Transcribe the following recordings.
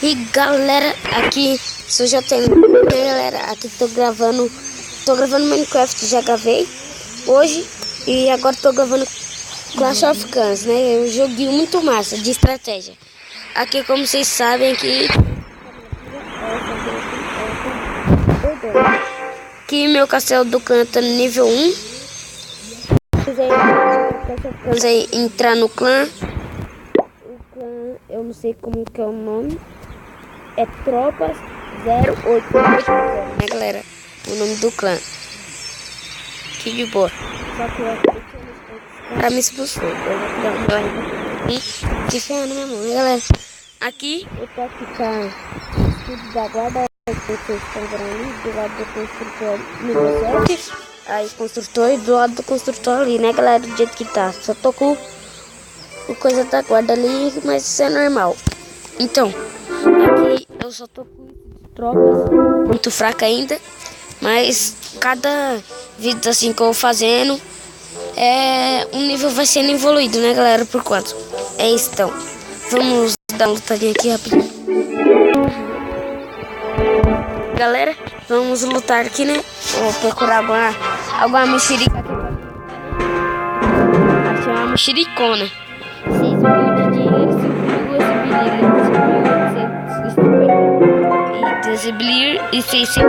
E galera, aqui sou JM, galera, aqui tô gravando Minecraft, já gravei hoje e agora tô gravando Clash of Clans, né? É um joguinho muito massa de estratégia. Aqui, como vocês sabem, aqui meu castelo do clã tá no nível 1. Se quiser entrar no clã, o clã, eu não sei como que é o nome, é Tropas 088, né, galera? O nome do clã. Que de boa. Só que o cara me expulsou. Eu vou dar um like aqui. Que ferra na minha mão, né, galera? Aqui eu tô aqui com o escudo da guarda. Vocês estão vendo ali, do lado do construtor nível 7. Aí construtor e do lado do construtor ali, né, galera? Do jeito que tá. Só tô com o coisa da guarda ali, mas isso é normal. Então, aqui eu só tô com tropas muito fraca ainda. Mas cada vídeo assim que eu vou fazendo, um nível vai sendo evoluído, né, galera? Por quanto? É isso, então. Vamos dar uma lutadinha aqui rapidinho. Galera, vamos lutar aqui, né? Vou procurar alguma mexerica aqui. Achei uma mexericona. 6.000 de dinheiro, 5.850 e 600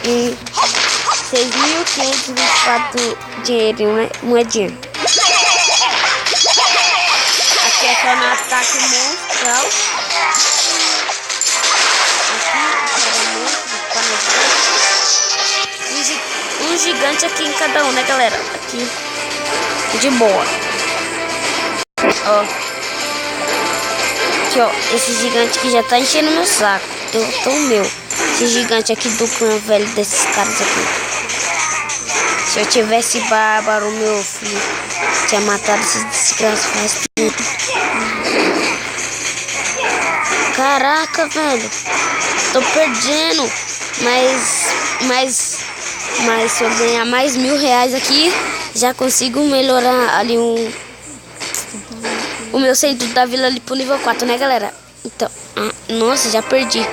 e 6.524 dinheiro, né? Moedinha. Aqui é só no ataque monstral. Um gigante aqui em cada um, né, galera? Aqui de boa. Ó. Aqui, ó. Esse gigante aqui já tá enchendo meu saco. Tô meu. Esse gigante aqui do clã velho desses caras aqui. Se eu tivesse bárbaro, meu filho tinha matado esses desgraçados tudo. Caraca, velho. Tô perdendo. Mas se eu ganhar mais R$1.000 aqui, já consigo melhorar ali o meu centro da vila ali pro nível 4, né, galera? Então, nossa, já perdi.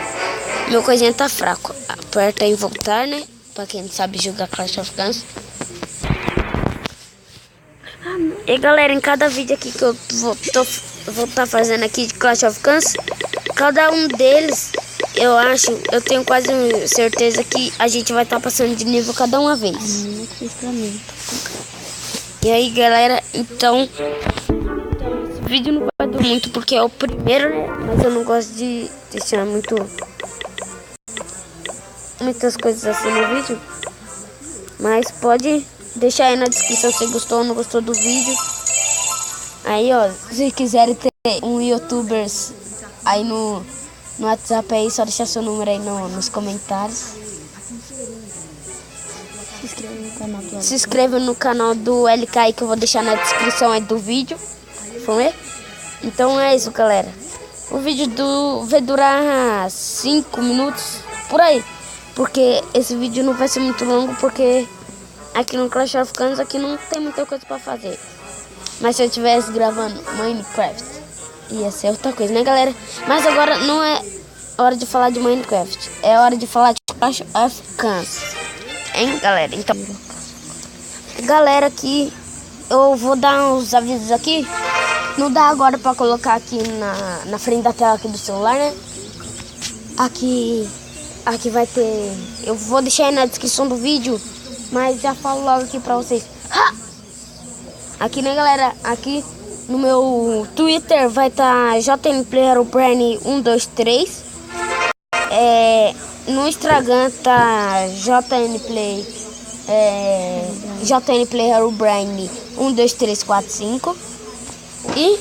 Meu coisinha tá fraco. Aperta em voltar, né? Pra quem não sabe jogar Clash of Clans. E galera, em cada vídeo aqui que eu vou tá fazendo aqui de Clash of Clans, cada um deles, eu tenho quase certeza que a gente vai estar passando de nível cada uma vez. E aí, galera, então esse vídeo não vai durar muito porque é o primeiro, né? Mas eu não gosto de deixar muitas coisas assim no vídeo. Mas pode deixar aí na descrição se gostou ou não gostou do vídeo. Aí, ó, se quiserem ter um youtubers aí no WhatsApp aí, só deixar seu número aí nos comentários. Se inscreva no canal do LK aí, que eu vou deixar na descrição aí do vídeo. Vamos ver? Então é isso, galera. O vídeo vai durar 5 minutos por aí. Porque esse vídeo não vai ser muito longo, porque aqui no Clash of Clans aqui não tem muita coisa pra fazer. Mas se eu estivesse gravando Minecraft, ia ser outra coisa, né, galera? Mas agora não é hora de falar de Minecraft, é hora de falar de Clash of Clans, hein, galera? Então, galera, aqui eu vou dar uns avisos aqui. Não dá agora pra colocar aqui na frente da tela aqui do celular, né? Aqui vai ter, eu vou deixar aí na descrição do vídeo, mas já falo logo aqui pra vocês. Aqui, né, galera? Aqui no meu Twitter vai estar JNPlayHerobrine123. No Instagram tá JNPlayHerobrine12345. E